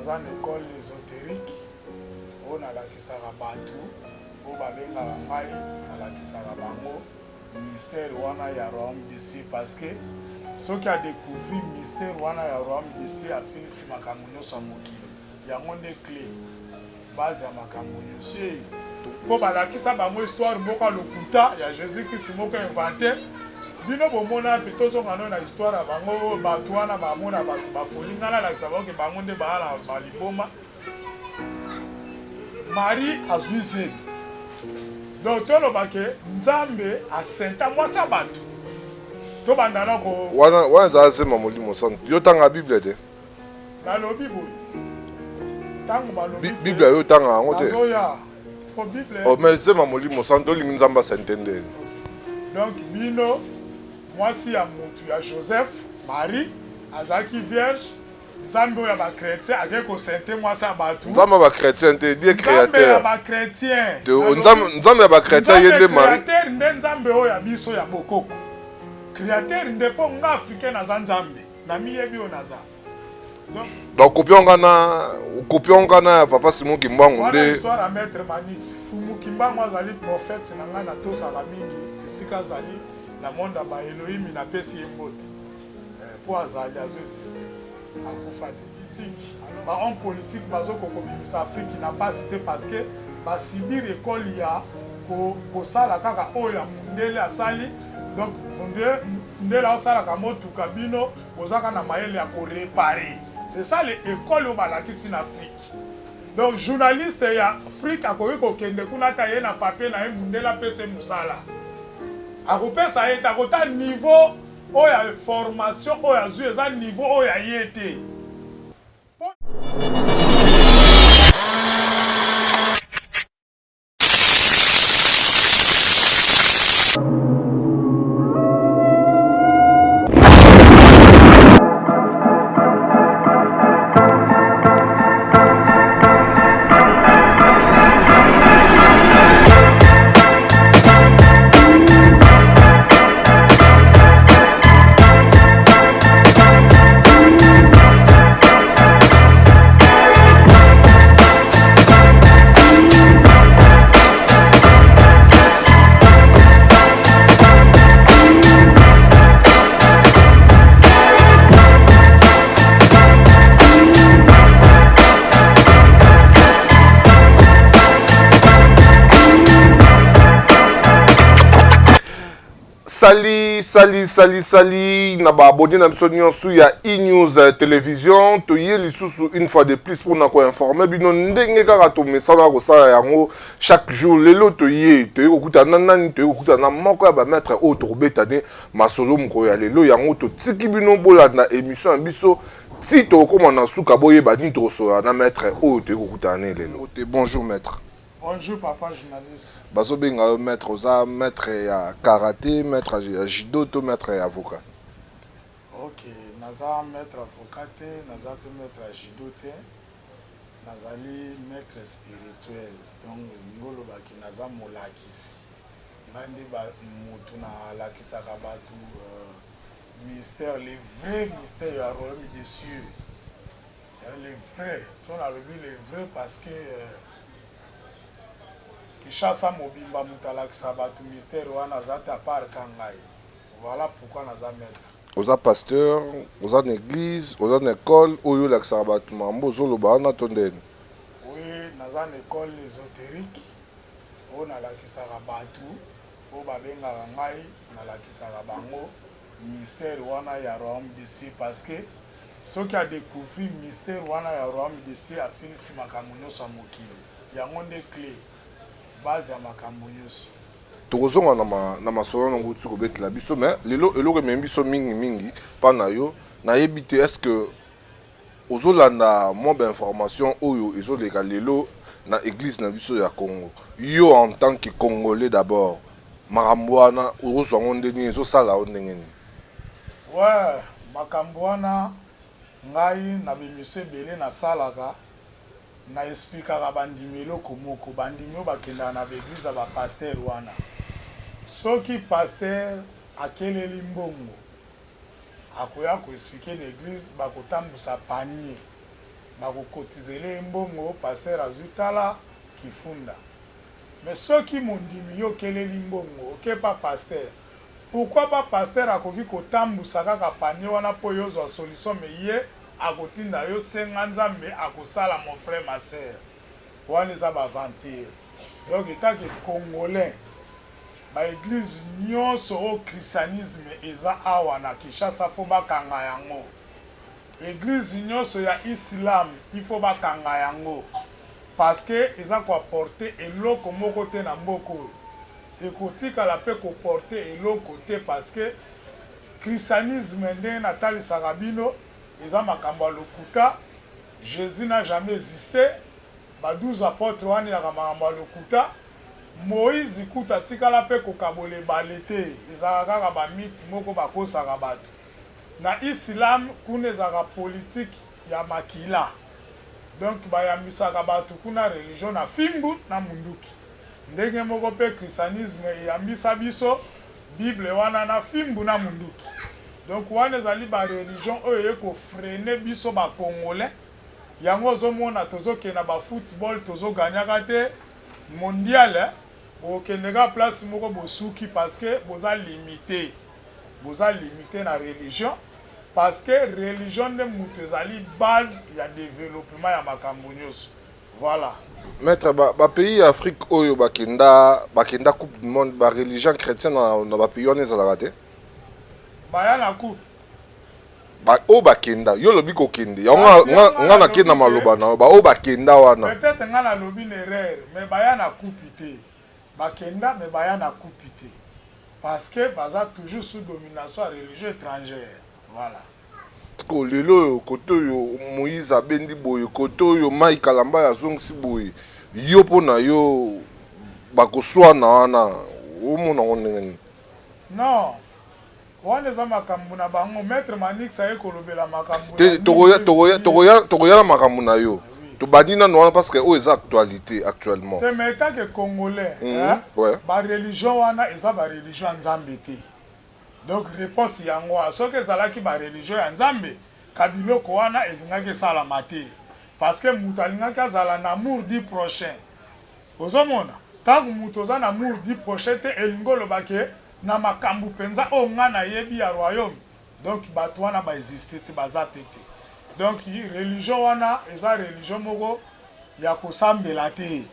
dans une école ésotérique on a la kisara batu o babenga ngai na la kisara bango mystère wana ya Rome d'ici parce que ceux qui a découvert mystère wana ya Rome d'ici asilisi makambo nyonso ya mokili yango nde clé base ya makambo nyonso po balakisa bango histoire moko ya lokuta ya Jésus Christ moko inventé bino bomona pe tozonga na histoire ya bango bato wana bamona bato bafoli ngana lakisa bango bango nde baala baliboma Marie azwi zemi donc tolobake nzambe asenta mwasi ya bato tobandana ko wana eza sema molimo santu yo tanga bible te balobi boye tango balobi bible yo tanga yango te azoya po bible o mais sema molimo santu olingi nzambe asentende donc bino mwasi ya mutu ya Joseph Marie azaki vierge nzambe oyo ba chrétien ake ko sente mwasi ya bato nzambe ba chrétien te die créateur ba chrétien nzambe ba chrétien yende Marie créateur nde nzambe oyo ya biso ya bokoko créateur nde po nga africain na nzambe na miyebi o naza donc kopionga na papa Simon Kimbangu nde histoire à maître Manix Fumu Kimbangu azali prophète na nga na tosala mingi esika azali na monde ya ba Elohim na pesi yembote po azali azo existe akufa te politique ba homme politique bazo kokobimisa Afrique na pas cité parce que ba subir école ya ko sala kaka oyo ya mundele asali donc ndele asala ka motuka bino bozaka na mayele ya ko réparer c'est ça l'école au balakisi en Afrique donc journaliste ya Afrique akoki kokende kuna ta ye na papier na ye mundela pese musala akopesa ye takota niveau oya formation oya zui eza niveau oya yete Sali na ba abonné na biso nyonso ya e-news télévision to ye lisusu une fois de plus pour na ko informer bino ndenge kaka to mesana ko sala yango chaque jour lelo to ye kokuta nani to kokuta na moko ya ba maître o to betane masolo mko ya lelo yango to tiki bino bola na émission biso ti to koma na suka boye ba ni to so na maître o to kokuta ne lelo. Bonjour maître. Bonjour papa journaliste. Bazo benga maître oza maître ya karaté, maître ya judo to maître ya avocat. OK, naza maître avocat te, naza pe maître ya judo te. Nazali maître spirituel. Donc ngolo baki naza molakisi. Ngandi ba mutu na lakisaka batu mystère, les vrais mystères ya royaume des cieux. Les vrais, on a vu les vrais parce que Kishasa mobimba mutalakisa batu mystère wana zata par kangai. Voilà pourquoi naza maître. Oza pasteur, oza une église, oza une école oyo lakisa batu mambo zoloba na tondeni. Oui, naza une école ésotérique. On a lakisa batu, o babenga ngai na lakisa bango mystère wana ya royaume d'ici parce que ceux qui a découvert mystère wana ya royaume d'ici asilisi makambo nyonso ya mokili. Yango nde clé. Base ya makambo nyonso tokozonga na masolo na nguti ko betela biso mais lelo eloko membi biso mingi pa na yo na yebite est-ce que ozolanda mo ba information oyo ezoleka lelo na église na biso ya Congo yo en tant que congolais d'abord makambo wana ozozwa ndeni ezosala ndenge ni ouais makambo wana ngai na bimise bele na salaka na expliquera bandimi eloko moko bandimi oyo bakendaka na baeglize ba pasteur wana soki pasteur akeleli mbongo akoya koexplike na église bakotambusa panier bakokotizele mbongo pasteur azwitala kifunda. Mais soki mondimi yo keleli mbongo oke pa pasteur, pourquoi pas pasteur akoki kotambusa kaka panie wana po yozwa solution me ye akotinda yo senga nzambe akosala mon frère ma sœur. Wana eza baventure. Donc etake congolais ba église nyonso au christianisme eza awa na Kinshasa fo bakanga yango. Église nyonso ya islam il faut bakanga yango parce que eza ko apporter eloko moko te na mboko. Ekotika la pe ko porter eloko te parce que christianisme ndenge natalisaka bino eza makambo ya lokuta. Jésus n'a jamais existé. Ba 12 apôtres wana ya makambo ya lokuta. Moïse kuta tikala pe kokabole balete ezaka kaka ba mythe moko bakosaka bato. Na islam kuna ezaka politique ya makila. Donc bayambisaka bato kuna religion na fimbu na munduki. Ndenge moko pe christianisme eyambisa biso Bible wana na fimbu na munduki. Donc wana ezali ba religion oyo eko freiner biso ba congolais. Yango zomona tozokena ba football tozoganyaka te mondial okendeka place moko bosuki parce que boza limité. Boza limité na religion parce que religion de mutu ezali base ya développement ya makambo nyonso. Voilà. Maître, ba pays Afrique oyo bakenda coupe du monde ba religion chrétienne na ba pays wana ezalaka te. Baya na coupe. Ba o bakenda yo lobi ko kende. Ya nga na kenda maloba na ba o bakenda wana. Peut-être nga na lobi une erreur mais baya na coupe te. Bakenda mais baya na coupe te. Parce que baza toujours sous domination religieuse étrangère. Voilà. Ko lelo koto yo Moïse abendi boye koto yo Mai Kalamba ya zongisi boye yo pona yo bakoswana wana omona onene. Non. Wana za makambo na bango maître Manix aye kolobela makambo. Togoya na makambo na yo. To badina no parce que o eza actualité actuellement. Te meta que congolais, ouais. Ba religion wana eza ba religion nzambe te. Donc réponse yango soki ezalaki ba religion ya nzambe kabiloko wana elingaki sala mate parce que mutu alingaki azala na amour du prochain. Ozomona tangu mutu oza na amour du prochain te elingo lobake na makambu penza o nga na yebi ya royaume. Donc bato wana ba exister te baza pete. Donc religion wana eza religion moko ya kosambela te.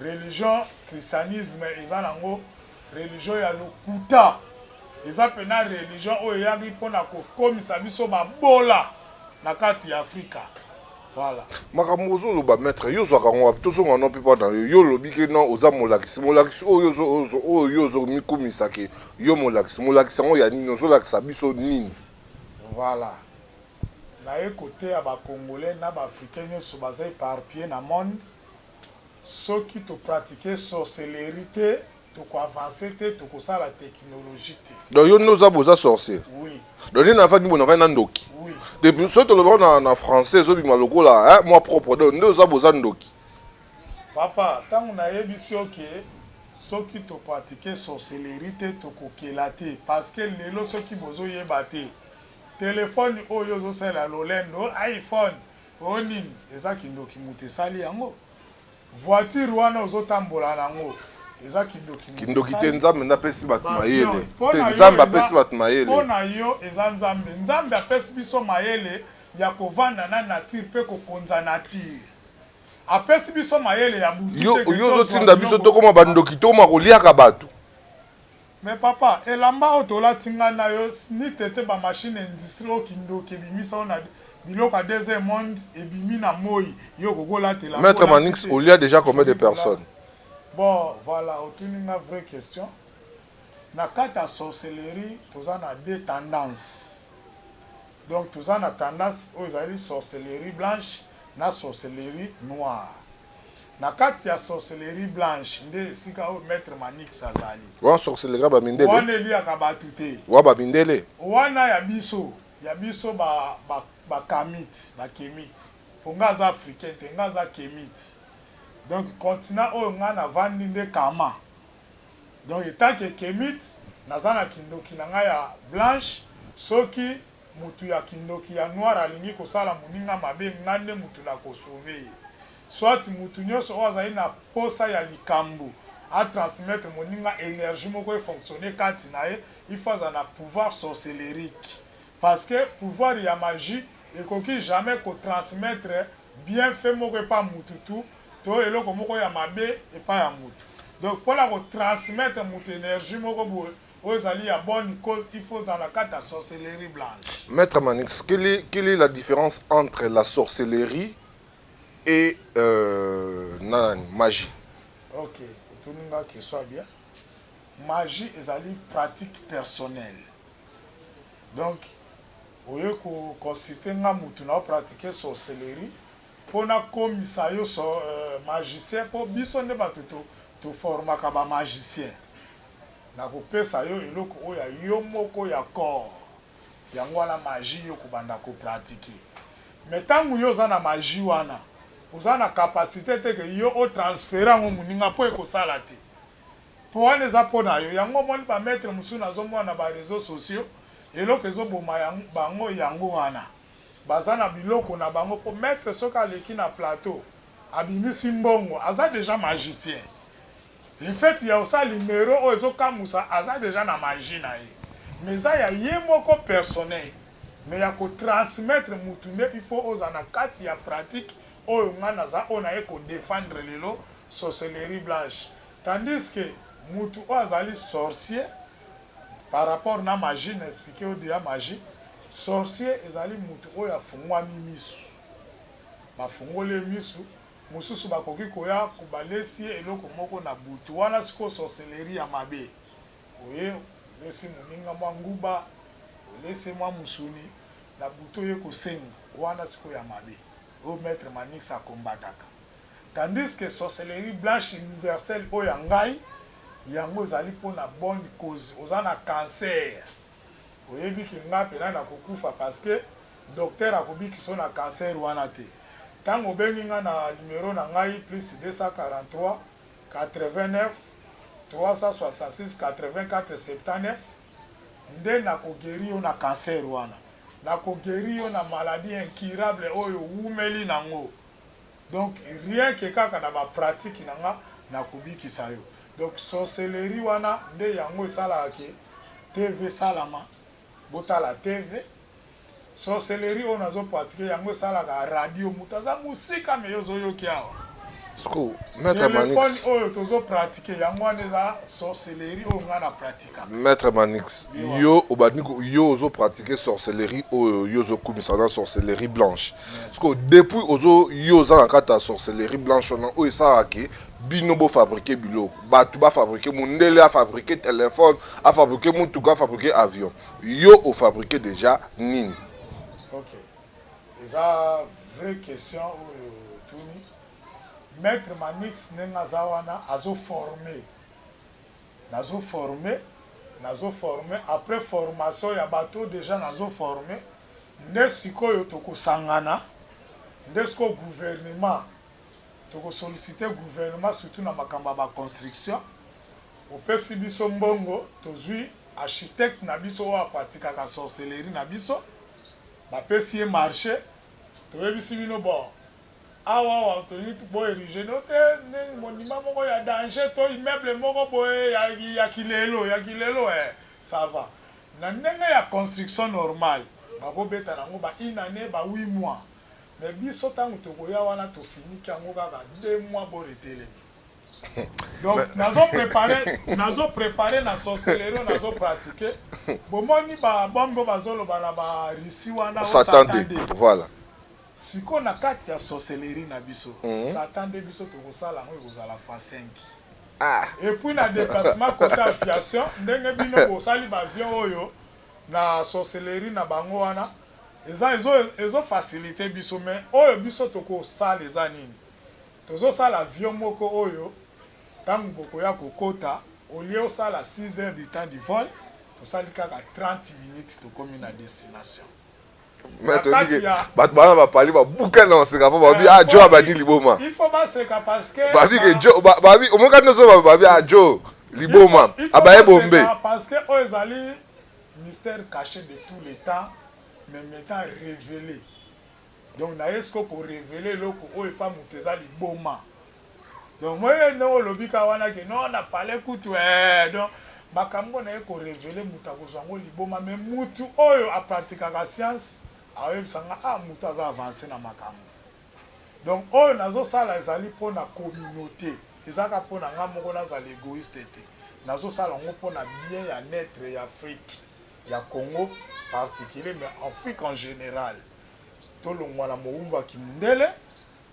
Religion christianisme eza nango religion ya lokuta. Eza pena religion oyo yaki pona kokomisa biso babola na kati ya Afrika. Voilà. Makambo ozoloba maître yo zwaka ngo tozonga no pipa na yo lobi ke non oza molakisi oyo yo zo mikumisa ke yo molakisi ngo ya nini ozolakisa biso nini. Voilà. Na côté ya ba congolais na ba africain nyonso baza éparpillé na monde soki to pratiquer sorcellerie te to ko avancer te to ko sala technologie te. Donc yo noza boza sorcier. Oui. Donc ni na fa ni bona na ndoki. Oui. Depuis ce to le na français zo bima lokola moi propre donc noza boza ndoki. Papa, tant on a yebisi oké soki to pratiquer sorcellerie te to ko kelate parce que lelo soki bozo yeba te. Téléphone oyo zo sala lolendo iPhone onin eza kindoki mutu sali yango. Voiture wana ozo tambola nango eza kindoki te nzambe napesi bato mayele te nzambe apesi bato mayele pona yo eza nzambe apesi biso mayele ya kovanda na nature pe kokonza nature apesi biso mayele ya butu te yo ozotinda biso tokoma bandoki tokoma koliaka bato. Mais papa elamba oyo tolatinga na yo ni tete ba machine industrie oyo kindoki ebimisa ona biloko ya deuxième monde ebimi na moi yo kokolatela. Maître Manix, il y a déjà combien de personnes? Bon, voilà, une vraie question. Dans la sorcellerie, tu as deux tendances. Donc, tu as la tendance aux sorcellerie blanche et la sorcellerie noire. Dans la sorcellerie blanche, tu as maître Manix Azali. Wa sorcellerie ba mindele. Wa neli akabatute. Wa ba mindele. Wana ya biso ba kamit, ba kemit. Ponga za africain, tenga za kemit. Donc continent oyo nga na vandi nde kama. Donc etant que kemit naza na kindoki na nga ya blanche soki mutu ya kindoki ya noir alingi kosala moninga mabe ngande mutu na kosauve soit mutu nyonso oyo azali na posa ya likambo a transmettre moninga énergie moko efonctionne kati na ye il faut azala na pouvoir sorcellerique parce que pouvoir ya magie ekoki jamais kotransmettre bienfait moko epa mutu tu to eloko moko ya mabe epa ya mutu donc mpona kotransmettre mutu énergie moko boye oyo ezali ya bonne cause il faut azala na kati ya sorcellerie blanche. Maître Manix, quelle est la différence entre la sorcellerie et magie? Ok, tout le monde qui soit bien. Magie ezali pratique personnelle. Donc, au lieu qu'on considère nga mutu na pratiquer sorcellerie, pona komisa yo so magicien po biso ne ba to formaka ba magicien. Na kopesa yo eloko oya yo moko ya corps. Yango wana magie yo kobanda ko pratiquer. Mais tangu yo za na magie wana, oza na capacité te que yo o transférer ngo muninga po ekosala te. Po wana eza pona yo yango moni ba mettre musu na zo mwana ba réseaux sociaux eloko ezoboma bango yango wana bazana biloko na bango po mettre soka leki na plateau abimisi mbongo aza déjà magicien. Le fait ya osa numéro o ezokamusa aza déjà na magie na ye mais ça ya ye moko personnel mais ya ko transmettre mutu nde il faut oza na kati ya pratique oyo ngana za ona ye ko défendre lelo sorcellerie blanche tandis que mutu o azali sorcier par rapport na magie n'expliquer au dia magie sorcier ezali mutu oyo afungwami misu bafungole misu mususu bakoki koya kubalesi eloko moko na butu wana siko sorcellerie ya mabe oye lesi moninga mwa nguba lesi mwa musuni na butu oyo kosenga wana siko ya mabe o maître Manix akombataka tandis que sorcellerie blanche universelle oyo ngai yango ezali mpona bonne cause oza na cancer oyebi ki nga pena na kokufa parce que docteur akobiki so na cancer wana te ntango obengi nga na numéro na ngai plus 243 89 366 84 79 nde nakogeri yo na cancer wana nakogeri yo na maladie incurable oyo wumeli nango donc rien que kaka na bapratique na nga nakobikisa yo. Donc sorcellerie wana nde yango esalaka ke TV salama botala TV sorcellerie on azo pratiquer yango esalaka radio mutaza musika me yozoyoki awa Sko Maître Manix téléphone oyo tozo pratiquer yango wana eza sorcellerie oyo nga na pratika. Maître Manix yo obadiko yo ozo pratiquer sorcellerie oyo yo zo kumisa na sorcellerie blanche Sko depuis ozo yo za na kata sorcellerie blanche na oyo esalaka bino bo fabriquer biloko batu ba fabriquer mundele a fabriquer téléphone a fabriquer mutuka a fabriquer avion yo o fabriquer déjà nini. Ok, eza vraie question tuni Maître Manix nenga zawana azo formé nazo formé après formation ya bato déjà nazo formé nde sikoyo tokosangana nde siko gouvernement toko solliciter gouvernement surtout na makamba ba construction opesi biso mbongo tozwi architecte na biso wa pratika ka sorcellerie na biso bapesi ye marché toyebisi bino bon awa toni bo érigé no te monument moko ya danger to immeuble moko boye ya kilelo ça va na ndenge ya construction normale bakobeta nango ba une année ba 8 mois mais biso tango tokoya wana tofiniki yango kaka 2 mois boretelemi donc nazo préparer na sorcellerie nazo pratiquer bomoni bombo bazoloba na ba risi wana s'attendait voilà siko na kati ya sorcellerie na biso s'attendait biso tokosala ngo ekozala fois 5 et puis na déplacement côté aviation ndenge bino bosali ba avion oyo na sorcellerie na bango wana ezo facilité biso mais oyo biso tokosala eza nini tozosala avion moko oyo tango bokoya kokota au lieu osala 6 heures du temps du vol tosali kaka 30 minutes tokomi na destination. Bato bana bapali babuka na oseka po babi Joe abandi liboma il faut baseka parce que babi ke Joe babi omoka noso babi Joe liboma abaye bombe parce que oyo ezali mystère caché de tous les temps mais m'étant révélé. Donc na est-ce que pour révéler loko o et pas muteza liboma. Donc moi non lobika wana que non na parlé kutu donc makambo na ko révéler mutakozango liboma mais mutu oyo a pratiquer la science a yebisanga mutaza avancer na makambo. Donc oyo nazo sala ezali pour na communauté. Ezaka pour na ngamoko na za l'égoïste té. Nazo sala ngo pour na bien ya naître ya Afrique. Ya Congo particulier mais Afrique en général. Tout le monde a moumba qui mundele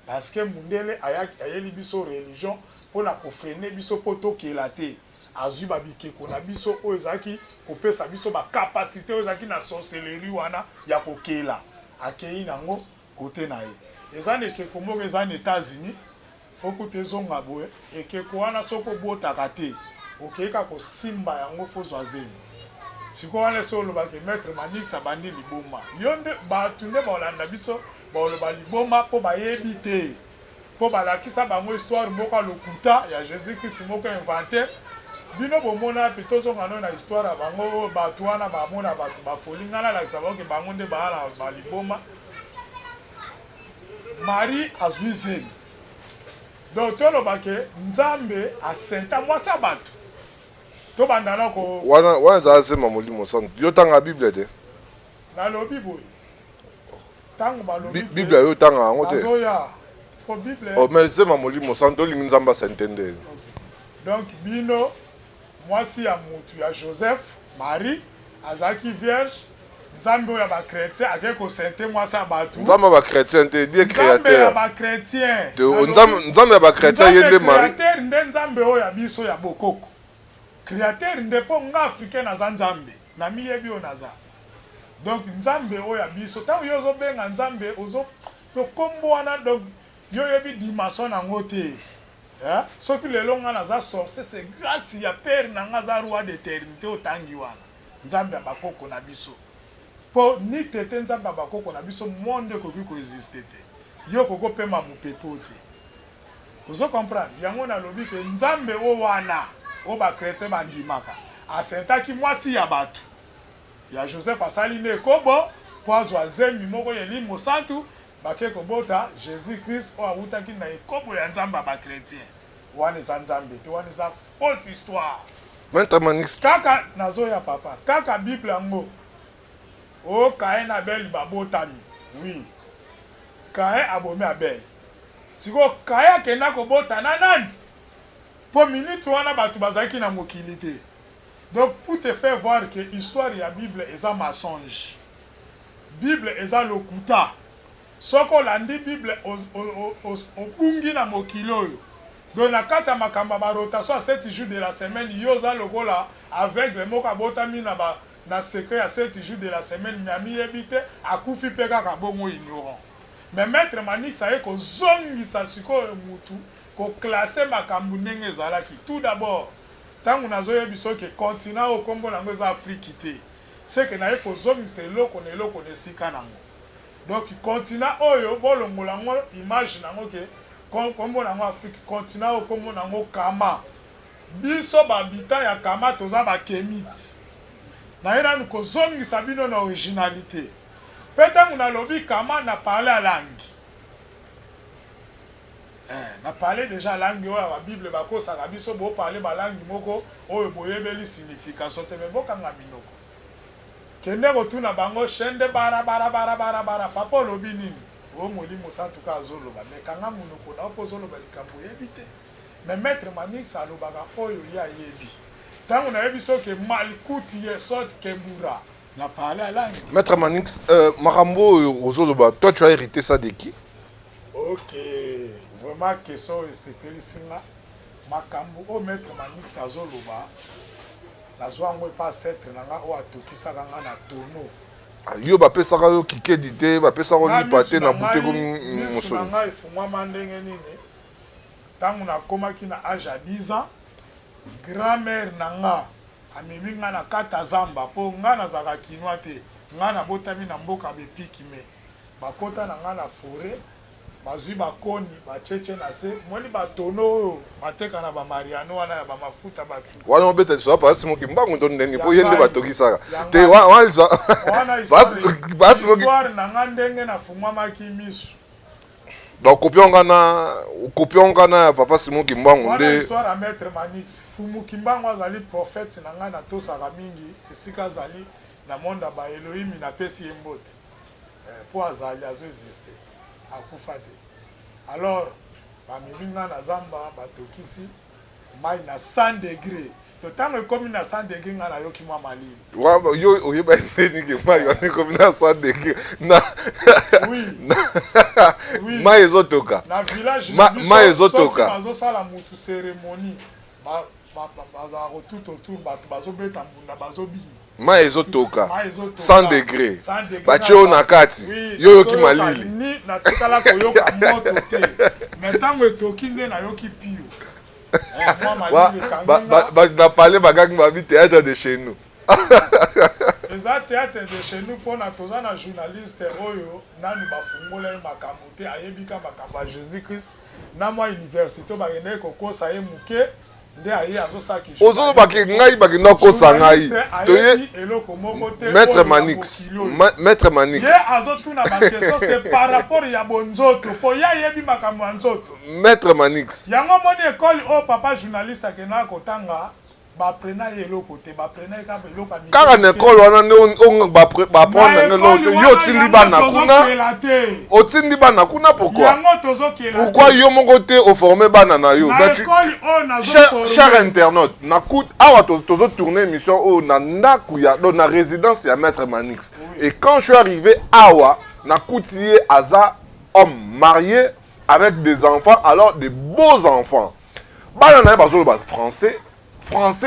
parce que mundele ayeli biso religion pour na ko freiner biso poto kelate azu babike kona biso ozaki ko pesa biso ba capacité ozaki na sorcellerie wana ya kokela akei nango côté na ye ezane ke komo ezane États-Unis faut que tezonga boye et que koana soko botaka te okeka ko simba yango fo zwazemi siko wana solo ba ke maître Manix abandi liboma yonde ba tunde ba olanda biso ba oloba liboma po ba yebite po ba la kisa bango histoire moko lokuta ya Jésus Christ moko inventé bino bomona pitozo ngano na histoire bango ba tuana ba mona ba folingana la kisa bango ke bango nde ba liboma Marie azuizeli donc tolo ba ke Nzambe a senta moi sabato to bandana ko wana za sema molimo santo yo tanga Bible te na lobi boy tango ba lobi Bible yo tanga ngo te azoya ko Bible oh mais sema molimo santo lingi Nzamba s'entende donc bino mwasi ya mutu ya Joseph Marie azaki vierge Nzambe ya ba chrétien akeko sente mwasi abatu Nzamba ba chrétien te die créateur Nzambe ya ba chrétien Nzambe ya ba chrétien yende Marie créateur nde Nzambe oya biso ya bokoko créateur ndepo nga africain na Nzambe na miyebi o naza donc Nzambe oya biso ta yo zo benga Nzambe ozo to kombo wana donc yo yebi dimension na ngote hein soki lelo nga naza sorcier c'est grâce ya père na nga za roi d'éternité otangi wana Nzambe abakoko na biso po ni tete Nzambe abakoko na biso monde koki ko exister te yo koko pema mupepo te ozo comprendre yango na lobi ke Nzambe o wana o ba chrétien bandimaka asentaki mwasi ya bato ya Joseph asali ne kobo po azwa zemi moko yeli mosantu bake kobota Jésus Christ o awutaki na ekobo ya Nzamba ba chrétien wana za Nzambe te wana za fausse histoire Maître Manix kaka nazo ya papa kaka Bible yango o Caïn Abel babotami oui Caïn abomi Abel siko Caïn akenda kobota na nani pour minute wana batu bazaki na mokili te donc pour te faire voir que histoire ya Bible eza mensonge Bible eza lokuta soko landi Bible obungi na mokili oyo donc na kata makamba ba rotation à 7 jours de la semaine yoza lokola avec le moko abotami na secret à 7 jours de la semaine nyami yebite akufi pe kaka bongo ignorant mais maître Manix aye ko zongisa siko mutu ko classer makambu ndenge ezalaki tout d'abord tangu nazoye biso ke continent o kombo nango eza Afrique te c'est que naye ko zongisa eloko na eloko na esika nango donc continent oyo bolongola ngo image nango ke kombo nango Afrique continent o kombo nango Kama biso babita ya Kama toza ba Kemite na ina ko zongisa bino na originalité petangu na lobi Kama na parler à langue na parler déjà langue oyo la Bible bakosaka biso bo parler ba langue moko oyo boyebeli signification te me bokanga minoko kende kotuna bango shende bara papa lobi nini o molimo santuka azoloba me kanga munoko na opozoloba likambo yebite mais maître Manix alobaka oyo ya yebi tango na yebiso ke malikuti ye sorte ke mura na parler à langue Maître Manix makambo ozoloba toi tu as hérité ça de qui? OK vraiment question esepelisinga makambo o maître Manix azoloba nazwa ngo pas être nanga o atokisaka nga na tono yo bapesaka yo kikedi te bapesaka yo lipa te na buteko mosolo nanga efungwama ndenge nini ntango nakomaki na âge ya 10 ans grand-mère nanga amemi nga na kata zamba mpo nga nazalaka kinwa te nga nabotami na mboka bepiki me bakota na nga na forêt bazwi bakoni bacheche na se moni batono oyo bateka na bamariano wana ya bamafuta bafi wana obeta so pasi mokimbango to ndenge po yende batokisaka te wana wana basi histoire na nga ndenge nafungwamaki misu donc kopionga na papa Simon Kimbangu wana nde histoire ya maître Manix fumu Kimbangu azali prophète na nga natosaka mingi esika azali na monde ya baelohimi napesi ye mbote po azali azoexiste akufa te alors bamemi nga na zamba batokisi mai na 100 degré to ntango ekomi na 100 degré nga nayoki mwa malili yo oyeba ndeni ke mai wana ekomi na 100 degré na mai ezotoka na village mai ezotoka bazosala mutu cérémonie bazala kotuta autour bato bazobeta mbunda bazobina mai ezotoka 100 degré batio na kati yoyoki malili ni natikala koyoka moto te me ntango etoki nde nayoki pio na pale bagangi babi théâtre de chez nous eza théâtre de chez nous mpona toza na journaliste oyo nanu bafungola ye makambo te ayebika makambo ya jésus christ na mwa université bakendeki kokosa ye moke nde aye azosaki ozolobaki ngai bakenda kokosa ngai toye eloko moko te maître Manix ye azotuna bakeso c'est par rapport ya bonzoto po ye ayebi makambo ya nzoto maître Manix yango moni ekole oyo papa journaliste akendaka kotanga baprena ye eloko te baprena ye kaka eloko kaka na ekole wana nde baprendre nge yo otindi bana kuna otindi bana kuna pourquoi yo moko te oforme bana na yo cher internaute awa tozotourne émission oyo na ndako ya na résidence ya maître Manix et quand je suis arrivé awa nakuti ye aza homme marié avec des enfants alors des beaux enfants bana na ye bazoloba français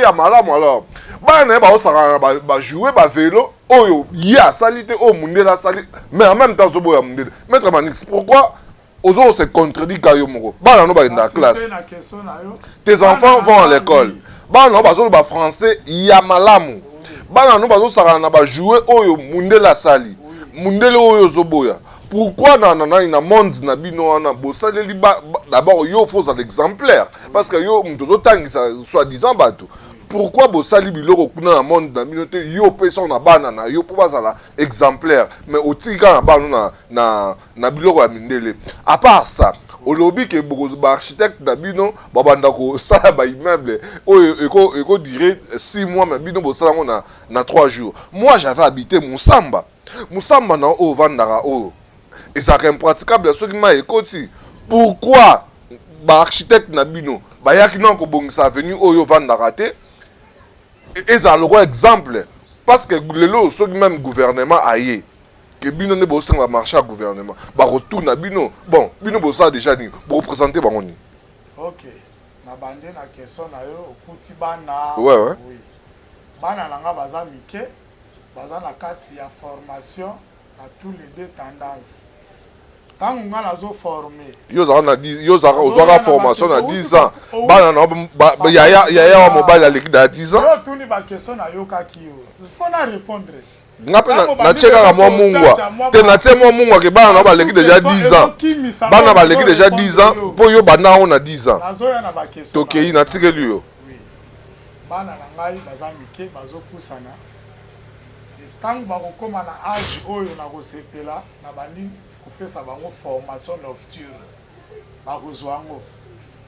ya malamu alors bana na ye baosaka bajouer bavélo oyo ye asali te oyo mundele asali mais en même temps ozoboya mundele maître Manix pourquoi ozo se contredit ka yo moko bana no bakenda na classe tes enfants vont à l'école bana no bazoloba français ya malamu bana no bazosaka na bajouer oyo mundele asali mundele oyo ozoboya pourquoi na monde na bino wana bosaleli d'abord yo faut l'exemplaire parce que yo mtozo tangisa soi-disant bato pourquoi bosali biloko kuna na monde na bino te yo pesa na bana na yo po bazala exemplaire mais otika na bana na biloko ya mindele à part ça olobi ke ba architecte na bino babanda ko sala ba immeuble oyo eko durer 6 mois mais bino bosala ngo na 3 jours moi j'avais habité Musamba na o vandara o et ça est impraticable ce qui m'a écouté pourquoi ba architecte na bino ba yaki non ko bongisa avenue oyo vandara te et ça le exemple parce que lelo ce qui même gouvernement aye que bino ne bo senga marché à gouvernement ba retourne bino bon bino bo ça déjà ni bo représenter bango ni OK na bande na question na yo okuti bana ouais oui bana nanga baza mike baza na kati ya formation à tous les deux tendances tant nga nazo former yo zaka formation na 10 ans bana na ya wa mobile à l'équipe de 10 ans yo tuni ba question na yo kaki yo faut na répondre ngape na cheka mwa mungwa te na tie mwa mungwa ke bana ba l'équipe déjà 10 ans bana ba l'équipe déjà 10 ans po yo bana on a 10 ans nazo ya na ba question tokei na tikeli yo bana na ngai baza mike bazo kusana tant bakokoma na âge oyo na kosepela na bandi kopesa bango formation nocturne bakozwa yango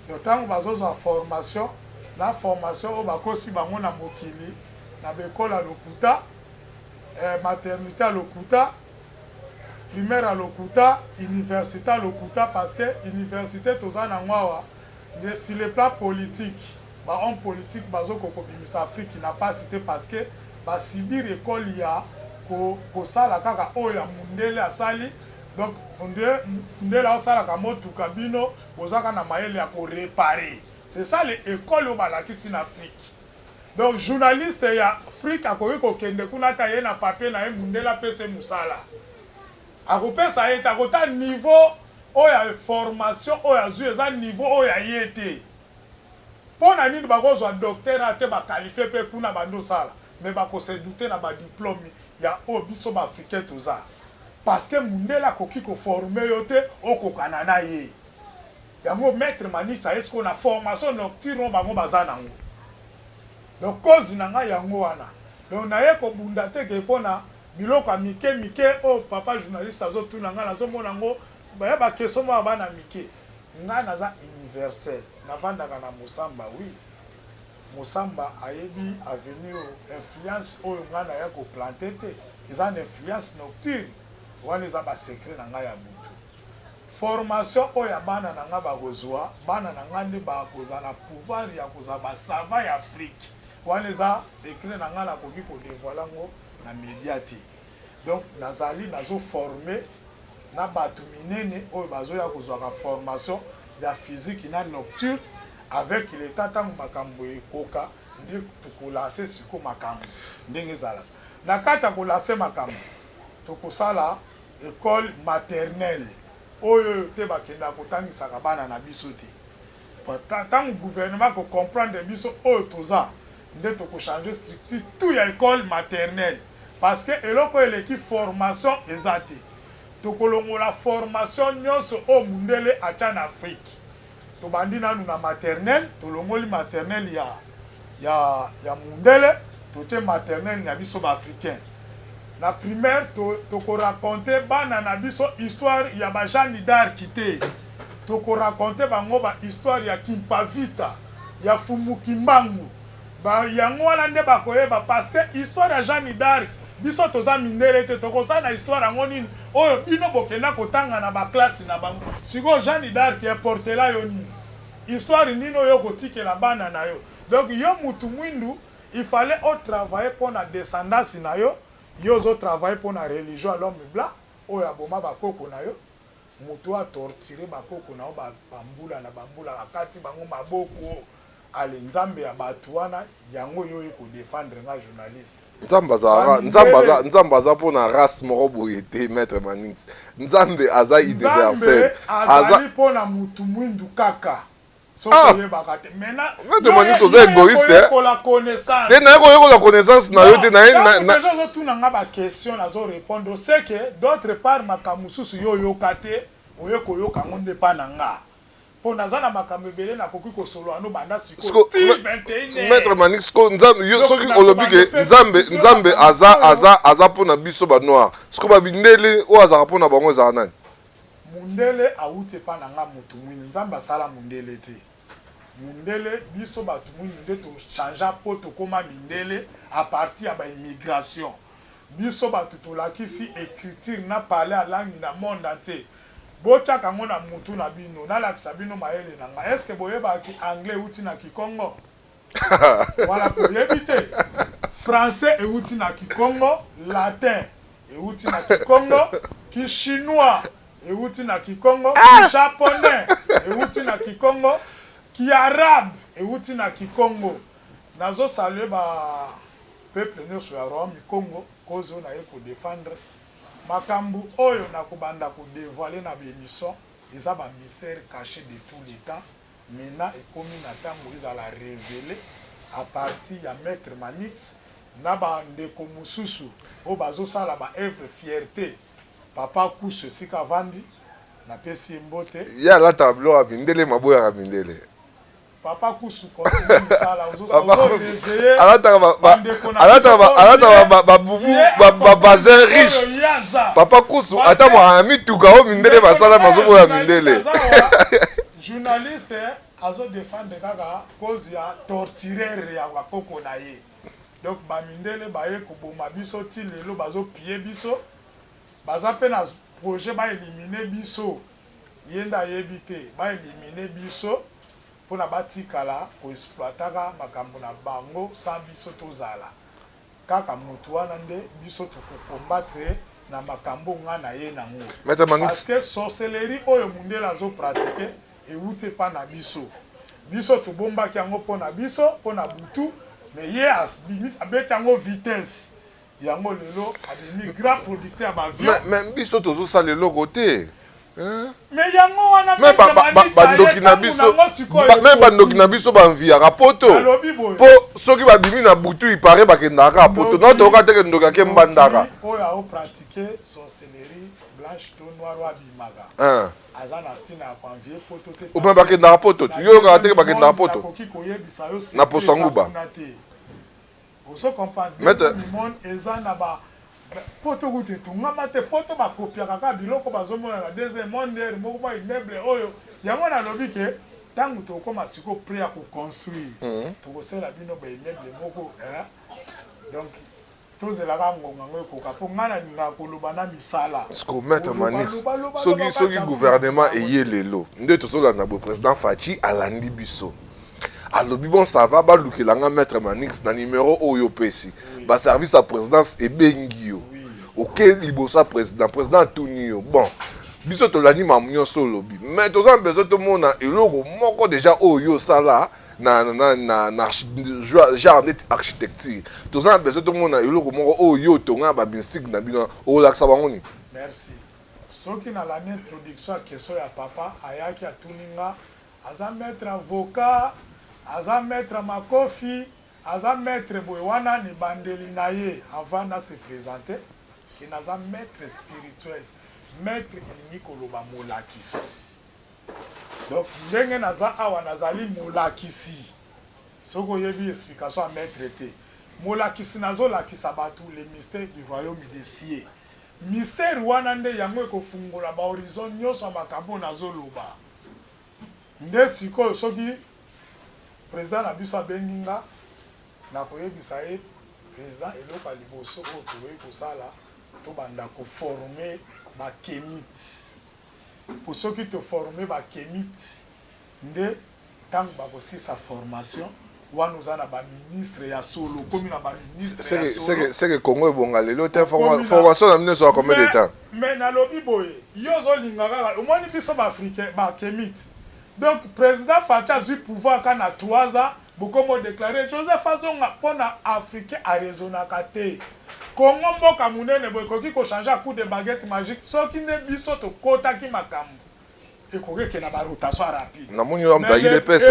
yo ntango bazozwa formation na formation oyo bakosi bango na mokili na bekola ya lokuta maternité ya lokuta primaire ya lokuta université ya lokuta parce que université toza nango awa sur le plan politique bahomme politique bazokokobimisa afrique na pasi te parce que basibir école ya kosala kaka oyo ya mundele asali donc mundele aosalaka motuka bino bozaka na mayele ya koréparer c'est ça l'école oyo balakisi na afrique donc journaliste ya afrique akoki kokende kuna ata ye na papier na ye mundele apesa mosala akopesa ye te akota niveau oyo ya formation oyo azwi eza niveau oyo aye te mpo na nini bakozwa docteur ate bakalifie mpe kuna bandosala mais bakosedute na badiplome ya oyo biso baafricain toza parce que mundele akoki koforme yo te okokana na ye yango maître Manix est-ce qu'on a formation nocturne bango baza nango donc cause na nga yango wana donc naye kobunda te ke mpona biloko ya mike mike oyo papa journaliste azotuna nga nazomona ngo baya bakeso moko bana mike nga naza universel navandaka na Musamba oui Musamba ayebi avenue influence oyo nga na ya koplante te eza na influence nocturne wana eza basekret na nga ya butu formation oyo ya bana na nga bakozwa bana na nga nde bakozala na pouvoir ya kozala basava ya Afrique wana eza secret na nga nakoki kodevoile yango na média te donc nazali nazoforme na bato minene oyo bazoya kozwaka formation ya physique na nocturne avec l'état ntango makambo ekoka nde tokolase siko makambo ndenge ezalaka na kati ya kolase makambo tokosala école maternelle oyo te bakenda kotangisaka bana na biso te ntango gouvernement kocomprendre biso oyo toza nde tokochange structure tout ya école maternelle parce que eloko eleki formation eza te tokolongola formation nyonso oyo mundele atya na Afrique tobandi nanu na maternelle tolongoli maternelle ya mundele totie maternelle ya biso baafricain na primaire tokoraconte bana na biso histoire ya bajani d'Arc te tokoraconte bango ba histoire ya Kimpavita ya Fumukimbangu yango wana nde bakoyeba parce que histoire ya Jeanne d'Arc biso toza mindele te tokosala na histoire yango nini oyo bino bokenda kotanga na baklase na bango sikoyo Jeanne d'Arc eportela yo nini histoire nini oyo kotikela bana na yo donc yo mutu mwindu il fallait travailler pour la descendance na yo yo travailler pour la religion à l'homme blanc oyo aboma bakoko na yo mutu a torturer bakoko na yo bambula na bambula akati bango maboko ale nzambe ya bato wana yango yo eko défendre nga journaliste nzambe aza mpona race moko boye te maître Manix nzambe aza universel azali mpona mutu mwindu kaka sokoyebaka te maître Manix oza égoïste te naye koyekola connaissance na yo te nayedeja ozotuna nga baquestion nazorépondre c'est que d'autre part makambo mosusu yo oyoka te oye koyoka ngo nde mpa na nga mpo naza na makambo ebele nakoki kosolo ano banda sikoyo maître Manix soki olobi ke nzambe aza mpona biso banoir siko babindele oyo azalaka mpona bango ezala nani mundele awuti epa na nga motu mwini nzambe asala mundele te mundele biso bato mwini nde tochangea mpo tokóma mindele a partir ya baimmigration biso bato tolakisi écriture na parle ya langue na monde entier botiaka yango na mutu na bino nalakisa bino mayele na nga estce boyebaki anglais euti na kikongo wana toyebi te français euti na kikongo latin euti na kikongo kichinois euti na kikongo kijaponais euti na kikongo kiarabe euti na kikongo nazosalue bapeuple nyonso ya roi mikongo kozo oyo naye kodefendre makambo oyo nakobanda kodévoile na bémission eza bamystère caché de tout le temps maintenant ekomi na ntango ezala révélé à partir ya maître Manix na bandeko mosusu oyo bazosala baœuvre fierté papa kusu esika avandi napesi ye mbote ye alata biloko ya mindele maboyaka mindele papa kusu continue misala alataka babazin riche papa kusu ata mwaka mituka oyo mindele basala mazoboya mindele journaliste azodefendre kaka cause ya torturere ya bakoko na ye donc bamindele baye koboma biso ti lelo bazopie biso baza mpe na projet baelimine biso ye nde ayebi te baelimine biso mpona batikala koexploitaka makambo na bango sans biso tozala kaka motu wana nde biso tokokombattre na makambo nga na ye nango parce que sorcellerie oyo mundele azopratike euti epa na biso biso tobombaki yango mpona biso mpona butu mais ye abeti yango vitesse yango lelo abimi grand producteur ya bavion mais biso tozosala eloko te mais yango wana bandoki na biso banviaka poto mpo soki babimi na butu ipare bakendaka poto no toyoka teke ndoki ake mbandaka oyo aopratike sorcellerie blanche to noir wa bimaga aza na tina ya konvie poto te ou bien bakenda poto tu yo ka te bakenda poto koki koyebisa yo na posanguba oso comprendre deuxième monde eza na ba poto kute tungama te poto bakopiaka kaka biloko bazomona na deuxième monde moko ba immeuble oyo yango nalobi ke ntango tokóma siko prêt ya koconstruire tokosala bino ba immeuble moko donc tozelaka ngonga ngo ekoka mpo ngai nalingaka koloba na misala siko maître manix soki gouvernement eye lelo nde tozolanda bo président Faci alandi biso alobi bon ça va balukelanga maître manix na numéro oyo pesi baservice ya présidence ebengi yo oke liboso ya président atuni yo bon biso tolandi mamu nyonso olobi mais toza besoin tomona eloko moko déjà oyo osala na genre neti architecture toza besoin tomona eloko moko oyo tonga bamystique na bino olakisa bango nini. Merci. Soki na lani introduction ya question ya papa ayaki atuninga aza maître avocat aza maître makofi aza maître boye wana ni bandeli na ye avant na se présenter ki naza maître spirituel maître elingi koloba molakisi. Donc ndenge naza awa nazali molakisi soko yebi explication ya maître te molakisi nazolakisa bato les mystères du royaume des cieux. Mystère wana nde yango ekofungola ba horizon nyonso ya makambo nazoloba nde sikoyo soki président na biso abengi nga nakoyebisa ye président eloko ya liboso oyo tokoki kosala tobanda koforme bakemite po soki toforme bakemite nde ntango bakosisa formation wana oza na baministre ya solo komi na baministre ya solo seke Congo ebonga lelo te formation na mine soa combien de temps mais nalobi boye yo ozolinga kaka omoni biso baafricain bakemite donc président Faci azwi pouvoir ka na 3 ans bokomo déclaré Joseph Azonga mpona africain arezonaka te Congo mboka munene boye ekoki kochange coup de baguette magique soki nde biso tokotaki makambo ekoki ekena barotation rapide namoni yo amta IDPS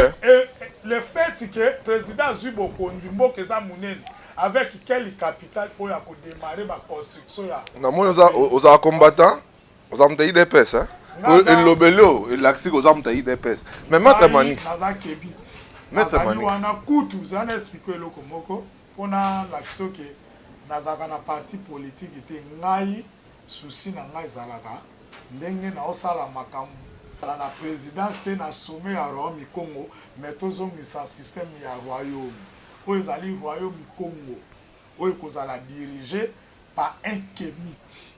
le fait que président azwi bokondi mboka eza munene avec quel capital oyo akodémarrer baconstruction ya namoni oza combattant oza amta IDPS elobelo elakisi oza amta IDPS mais maître manix naza kebit maître manix wana kutu zana explique eloko moko mpona lakisi oke nazalaka na parti politique te ngai souci na ngai ezalaka ndenge naosala makambo na présidence te na sommet ya royaume Congo mais tozongisa système ya royaume oyo ezali royaume Congo oyo ekozala dirigé par un kémite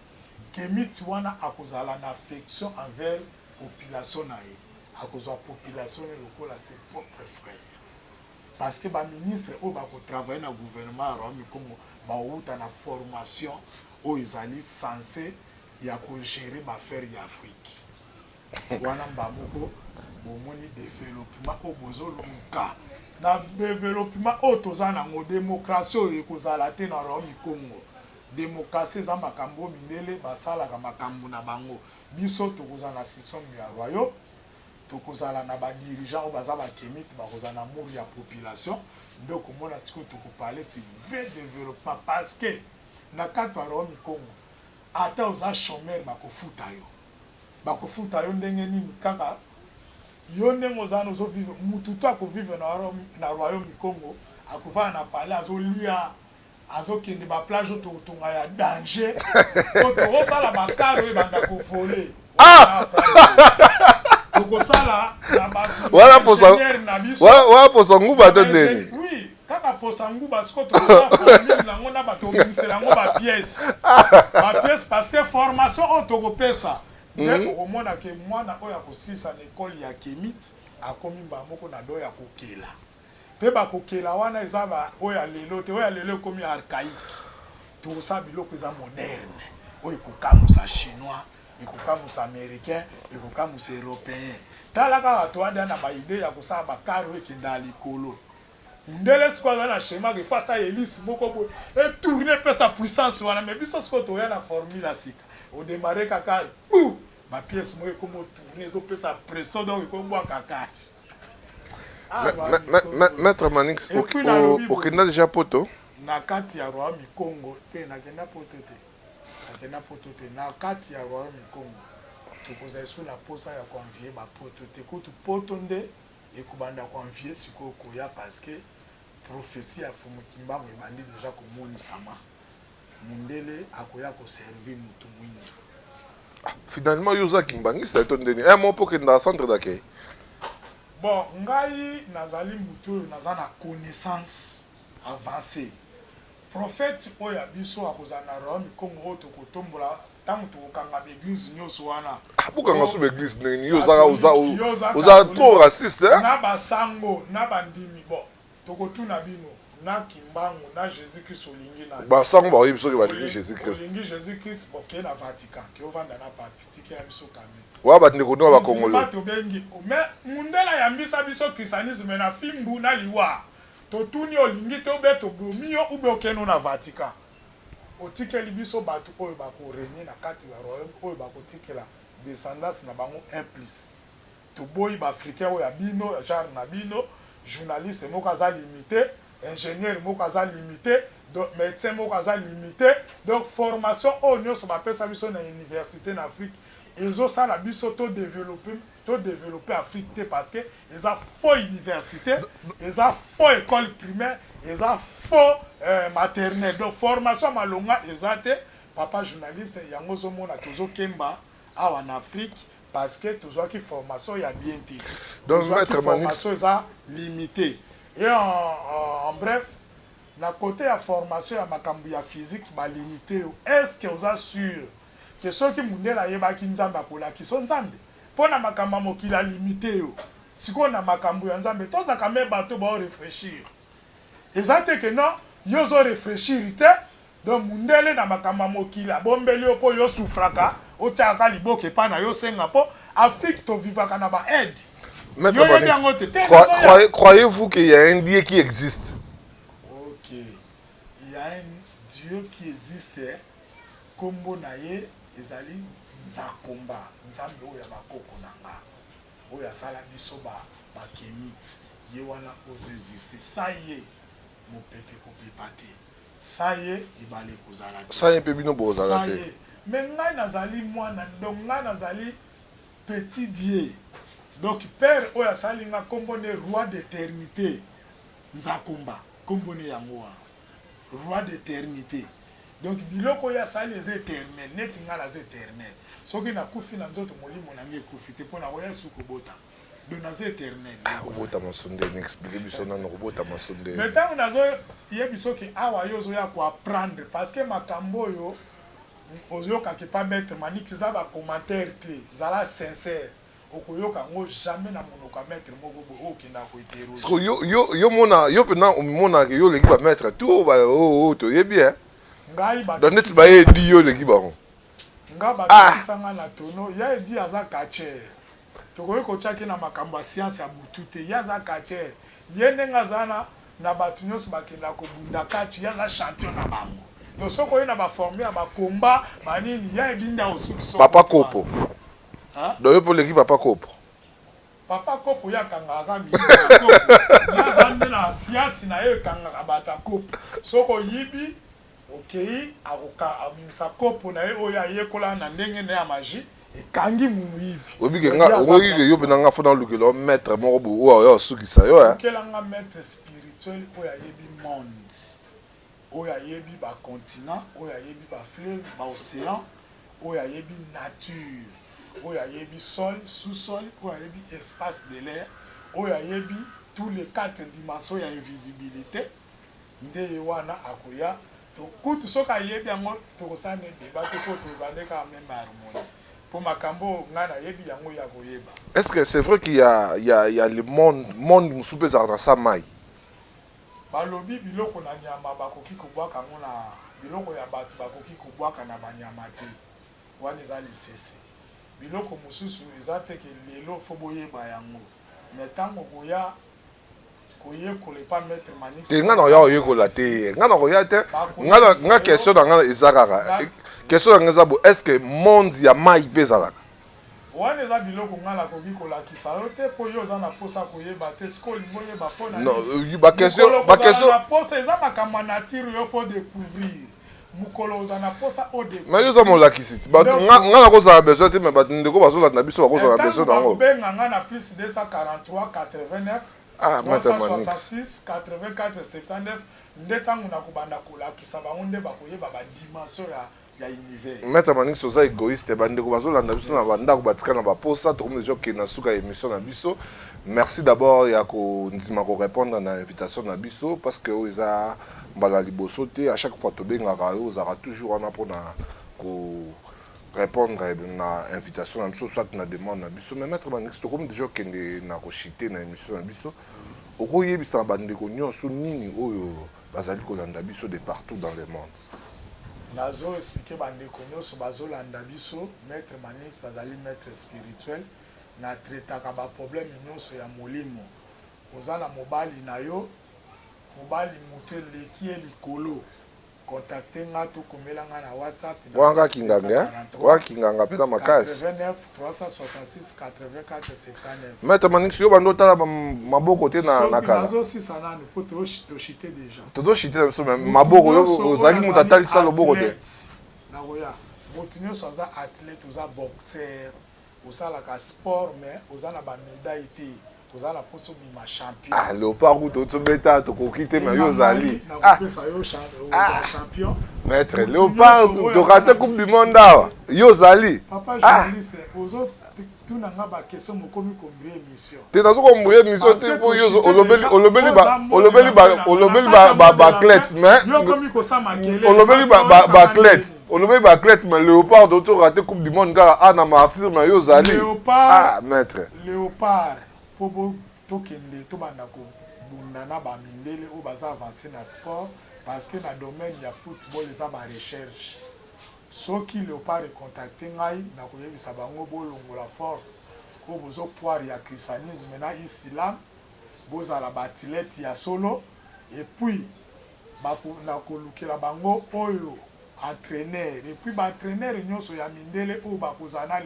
kémite wana akozala na affection envers population na ye akozwa population lokola ses propres frères parce que baministre oyo bakotravaille na gouvernement ya royaume Congo bauta na formation oyo ezali censé ya kogérer baffaire ya Afrique wana mbamoko bomoni développement oyo bozoluka na développement oyo toza nango démocratie oyo ekozala te na royaume Congo démocratie eza makambo mindele basalaka makambo na bango biso tokozala na système ya royaume tokozala na badirigeant oyo baza bakemite bakozala na amour ya population nde okomona sikoyo tokoparle c'est vrai développement parce que na kati ya royaume Congo ata oza chômeur bakofuta yo ndenge nini kaka yo ndenge oza na ozovivre mutu to akovivre na royaume Congo akovana na palais azolia azokende baplage oyo tokotonga ya danger po tokosala bakare oyo ebanda kovole tokosala na baingénieur na biso wana posa nguba to ndeni oui kaka posa nguba siko tokosa formule nango na bato obimisela yango bapièce parce que formation oyo tokopesa nde okomona ke mwana oyo akosilisa na ekole ya kémite akomi mbamoko na do ya kokela mpe bakokela wana eza oyo ya lelo te oyo ya lelo ekomi archaïque tokosala biloko eza moderne oyo ekokamusa chinois ekokamusa américain ekokamusa européen tala kaka toanda na baide ya kosala bakare oyo ekenda likolo ndele sikoyo aza na schéma ke face a hélice moko boye etourne epesa puissance wana mais biso sikoyo toya na formule ya sika odémarre kaka bapièce moko ekomi otourne ezopesa pression donc ekobwaka kaka maître manix okenda déjà poto na kati ya royaume Congo te nakenda poto te akena poto te na kati ya royaume Congo tokozala so na posa ya konvie bapoto te kutu poto nde ekobanda konvie sikoyo koya parce que prophétie ya fumu kimbango ebandi deja komonisama mundele akoya koservi mutu mwingi. Finalement yoza kimbangisa eto ndeni un mot pour que dans centre d'accueil. Bon, ngai nazali mutu oyo naza na connaissance avancée. Prophète oyo ya biso akozala na royaume Congo oyo tokotombola ntango tokokanga baeglise nyonso wana. Bokanga so baeglise ndeni yoza trop raciste na basango na bandimi bon tokotuna bino na kimbangu na Jésus Christ olingi na basango baoyebi soki balingi Jésus Christ olingi Jésus Christ boke na Vatican ke ovanda na papi tiki na biso kameti wa bandeko no bakongolo bato bengi mais mundela yambisa biso christianisme na fimbu na liwa totuni olingi te obeto bomio ube okeno na Vatican otikeli biso bato oyo bakorenie na kati ya royaume oyo bakotikela descendance na bango 1+. Toboyi ba africain oyo ya bino genre na bino journaliste moko aza limité, ingénieur moko aza limité, donc médecin moko aza limité. Donc formation oyo nyonso bapesa biso na université na Afrique ezosala biso to développer Afrique te parce que eza faux université, eza faux école primaire, eza faux maternelle. Donc formation malonga eza te papa journaliste yango zomona tozo kemba awa en Afrique parce que toujours qui formation y a bien été. Donc maître formation est limitée. Et en bref, na côté ya formation ya makambu ya physique ba limité. Est-ce que vous êtes sûr que ceux qui mundela yeba ki nzambe akola ki son nzambe pona makambu mokila limité yo. Siko na makambu ya nzambe toza kame bato ba réfléchir. Ezate que non, yo zo réfléchir te. Donc mundele na makambu mokila bombeli opo yo souffraka. Otiaka liboke pa na yo senga po Afrique to vivaka na ba aide. Croyez-vous qu'il y a un Dieu qui existe? OK. Il y a un Dieu qui existe. Kombo na ye ezali nzakomba, nzambe oya bakoko nanga. Oya sala biso ba kemit. Ye wana ozo existe. Ça y est. Mon pepe ko pepate. Ça y est, ibale kozala. Ça y est pepe no bozala te. Mais ngai nazali mwana donc ngai nazali petit Dieu. Donc père oya salinga kombone roi d'éternité. Nzakomba kombone yango roi d'éternité. Donc biloko ya sali les éternels net ngala les éternels. Soki na kufi na nzoto molimo na ngi kufi te pona oya suko bota. Donc na éternel. Robota masonde n'expliquer biso na robota masonde. Mais tant nazo yebiso ki awa yozo ya ko apprendre parce que makambo yo ozoyoka ke pas mettre manix za ba commentaire te zala sincère okoyoka ngo jamais na monoko mettre moko bo okenda ko itero so yo mona yo pena mona ke yo leki ba mettre tout ba to ye bien ngai ba donc net ba ye di yo leki ba nga ba sanga na tono ya di aza kache tokoyoko chaki na makambo ya science ya butute ya za kache yene ngazana na batu nyonso bakenda ko bunda kachi ya za champion na bango. Donc ce qu'on a formé à combat, il y a une Papa Kopo. Donc pour l'équipe Papa Kopo. Papa Kopo ya kangara mi. Ya zande na science na ye kangara bata Kopo. Soko yibi okei akoka abimisa Kopo na ye oya yekola na ndenge na ya magie et kangi muyibi. Obi kenga oyi ke yo penanga fona lukelo maître moko bo oya sukisa yo hein. Kelanga maître spirituel oya yebi monde. Oya yebi ba continent, oya yebi ba fleuve, ba océan, oya yebi nature, oya yebi sol, sous-sol, oya yebi espace de l'air, oya yebi tous les 4 dimensions ya invisibilité. Nde wana akoya to kutu soka yebi yango to kosane débat ko to zane ka même harmonie. Pour makambo ngana yebi yango ya koyeba. Est-ce que c'est vrai qu'il y a le monde musupe za sa mai? Balobi biloko na nyama bakoki kobwaka ngo na biloko ya bato bakoki kobwaka na banyama te wana eza lisese biloko mosusu eza te ke lelo fo boyeba yango mais ntango koyekola epa maître manix te nga na oya oyekola te nga na oya te nga question na nga eza kaka question na nga eza bo est-ce que monde ya mai mpe ezalaka wana eza biloko ngala koki kolakisa yo te po yo oza na posa koyeba te siko olingi oyeba mpona ba question posa eza makambo ya nature yo fo découvrir mukolo ozana posa ode mais yo za molakisi nga nakozala besoin te mais ndeko bazolanda biso bakozala besoin nango bakobenga nga na plus 243 89 366 84 79 nde ntango nakobanda kolakisa bango nde bakoyeba badimension ya univers. Maître Manix oza égoïste bandeko bazolanda biso na bandako batika na baposa tokomi deja okende na suka ya émission na biso. Merci d'abord ya kondima korépondre na invitation na biso parce que oyo eza mbala liboso te à chaque fois tobengaka yo ozalaka toujours wana mpona korépondre na invitation na biso soit na demande na biso. Mais Maître Manix tokomi deja okende na kochite na émission na biso okoyebisa na bandeko nyonso nini oyo bazali kolanda biso de partout dans le monde. Nazo expliquer bandeko nyonso bazolanda biso Maître Manix azali maître spirituel na traitaka ba problème nyonso ya molimo ozala mobali na yo mobali mutu eleki likolo contacter nga to komela nga na WhatsApp wanga kinganga pena makasi 89 366 84 79. Maître Manix yo bando tala maboko te na kala nazo sisa nanu po to shite déjà todo shite na biso maboko yo ozali mutu atalisa loboko te nakoya mutu nyonso aza athlète oza boxeur osalaka sport mais oza na bamédaille te oza na poso bima champion. Ah Léopard tobeta tokoki te mais yo ozali nakopesa yo champion. Maître Léopard tokate coupe du monde awa yo ozali papa journaliste ozo tunanga ba question mokomi kombie émission te nazo kombie émission te po yo olobeli ba athlète mais yo komi kosama kele olobeli ba athlète mais Léopard to raté coupe du monde car ana martyr mais yo ozali maître Léopard po tokende tobanda kobunda na bamindele oyo baza avancé na sport parce que na domaine ya football eza barecherche soki Léopard econtacte ngai nakoyebisa bango bolongola force oyo bozopoire ya christianisme na islam bozala baathlète ya solo epuis nakolukela bango oyo entraîneur epuis baentraîneur nyonso ya mindele oyo bakozala na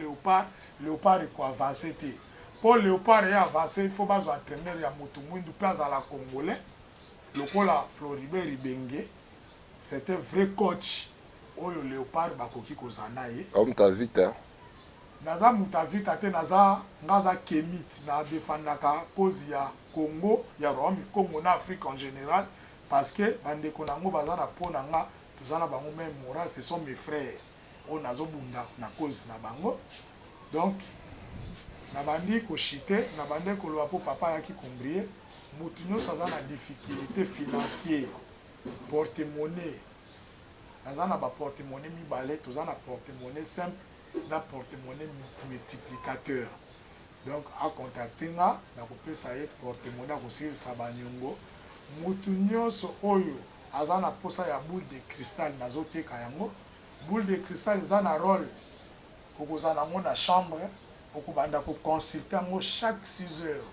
Léopard ekoavance te pour Léopard ya avancé il faut bazwa entraîneur ya motu mwindu mpe azala congolais lokola Floribert Ribenge c'était vrai coach oyo Léopard bakoki kozala na ye muta vite naza muta vite te naza ngaza kemite na defandaka cause ya Congo ya Rwanda Congo na Afrique en général parce que bandeko nango baza na pona nga toza na bango même moral ce sont mes frères oyo nazobunda na cause na bango donc nabandi koshite nabandi koloba po papa yaki kombrie mutu nyonso aza na difficulté financière porte-monnaie naza na baporte-monnaie mibale toza na porte-monnaie simple na porte-monnaie multiplicateur donc acontacte nga nakopesa ye porte-monnaie akosilisa baniongo mutu nyonso oyo aza na posa ya boule de cristal nazoteka yango boule de cristal eza na rôle okozala nango na chambre okobanda koconsulte yango chaque 6 heures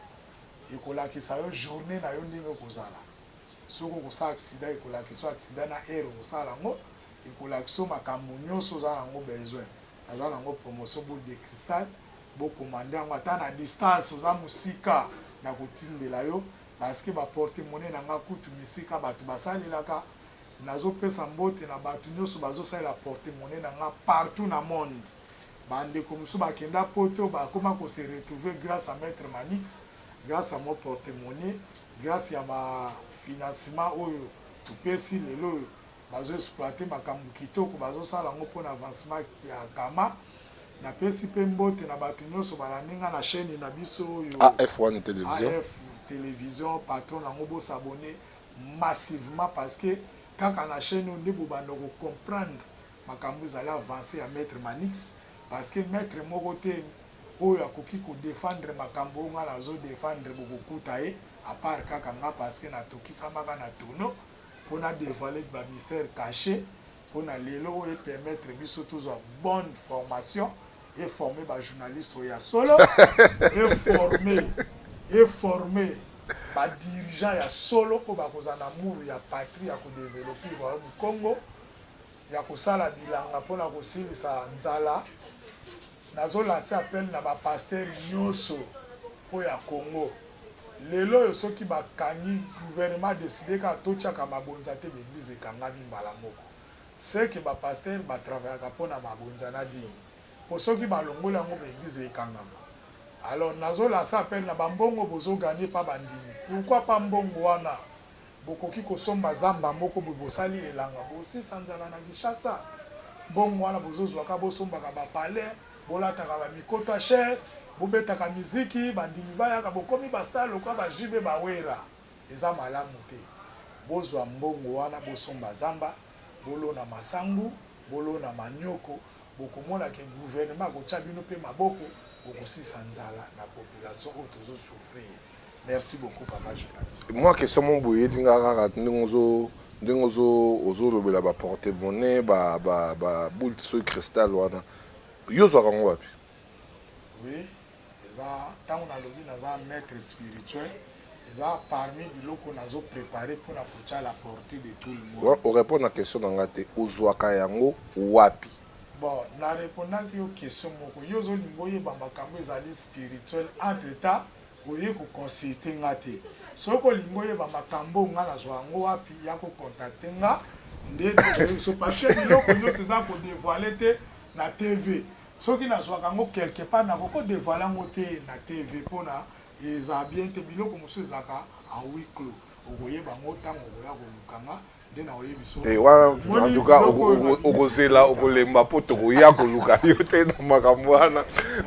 ekolakisa yo journée na yo ndenge okozala soki okosala accident ekolakisa accident na aire okosala yango ekolakisa makambo nyonso oza nango besoin aza nango promotion boule de cristal bokomande yango ata na distance oza mosika na kotindela yo parce que baporte-monnaie nanga kutu misika bato basalelaka nazopesa mbote na bato nyonso bazosalela porte-monnaie nanga partout na monde bandeko mosusu bakenda poto bakoma kose retrouver grâce à Maître Manix grâce à mon porte-monnaie grâce ya bafinancement oyo topesi lelo oyo bazoexploite makambo kitoko bazosala yango mpona avancement ya kama napesi mpe mbote na bato nyonso balandi nga na chaîne na biso oyo AF1 télévision AF télévision patron nango bosabone massivement parce que kaka na chaîne oyo nde bobanda kocomprendre makambo ezali avancé ya Maître Manix parce que maître moko te oyo akoki kodefendre makambo oyo nga nazodefendre bokokuta ye apart kaka nga parce que natokisamaka na tourno mpona dévoiler bamystère caché mpona lelo oyo epermettre biso tozwa bonne formation eforme bajournaliste oyo ya solo eforme badirigeant ya solo oyo bakozala na muru ya patrie ya kodevelope royaume du Congo ya kosala bilanga mpona kosilisa nzala nazolanse appel na bapaster nyonso oyo ya Congo lelo oyo soki bakangi gouvernement décide kaka totiaka mabonza te l'église ekangami mbala moko c'est que ba pasteur ba travailler kapona mabonzana di pour ceux qui ba longola ngo ba église ekangama. Alors nazola ça appelle na bambongo bozo gagner pas bandini. Pourquoi pas mbongo wana bokoki kosomba zamba moko bobosali elanga bosi sanzala na Kinshasa. Mbongo wana bozo zwaka bosomba ka ba palais bolata ka ba mikota cher bobeta ka muziki bandimi baya ka bokomi ba star lokwa ba jibe ba wera eza malamu te. Bozwa mbongo wana bosomba zamba bolo na masangu bolo na manyoko bokomona ke gouvernement ko tchabino pe maboko bokosisa nzala na population oyo tozo souffrir. Merci beaucoup papa journaliste. Moi question mon boye dinga kaka ndingozo ozolobela ba porte-monnaie ba boule so cristal wana yozo rango wapi? Oui, eza tango na lobi naza maître spirituel. Eza parmi biloko nazo préparer pour la kocha la portée de tout le monde. On répond à la question d'angate ozwaka yango wapi? Bon, na répondant yo question moko yozo limboye ba makambo ezali spirituel entre temps oye ko consulter ngate. Soko limboye ba makambo nga na zwa ngo wapi ya ko contacter nga ndé so parce que biloko yo c'est ça ko dévoiler te na TV. Soki na zwa ngo quelque part na ko dévoiler ngo te na TV pona eza bien te biloko mosu ezaka en huis clos. Okoye bango tango okoya kolukanga nde na oyebi so. En tout cas okozela okolemba po tokoya koluka yo te na makambo wana.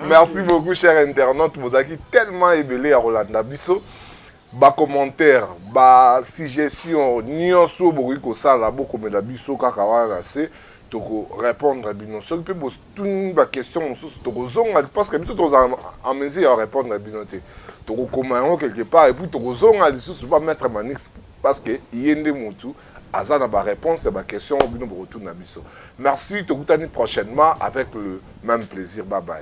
Merci beaucoup chers internautes, bozaki tellement ébélé à Rolanda biso. Ba commentaire, ba suggestion, nyonso bokoki kosala bokomela biso kaka wana se toko répondre bino. Soki pe bo tuni ba question mosusu tokozonga parce que biso toza en mesure à répondre à bino te. Toko komango quelque part et puis tokozonga lisusu pas mettre manix parce que yende mutu aza na ba réponse à ba question bino bo retourner na biso. Merci, tokutani prochainement avec le même plaisir. Bye bye.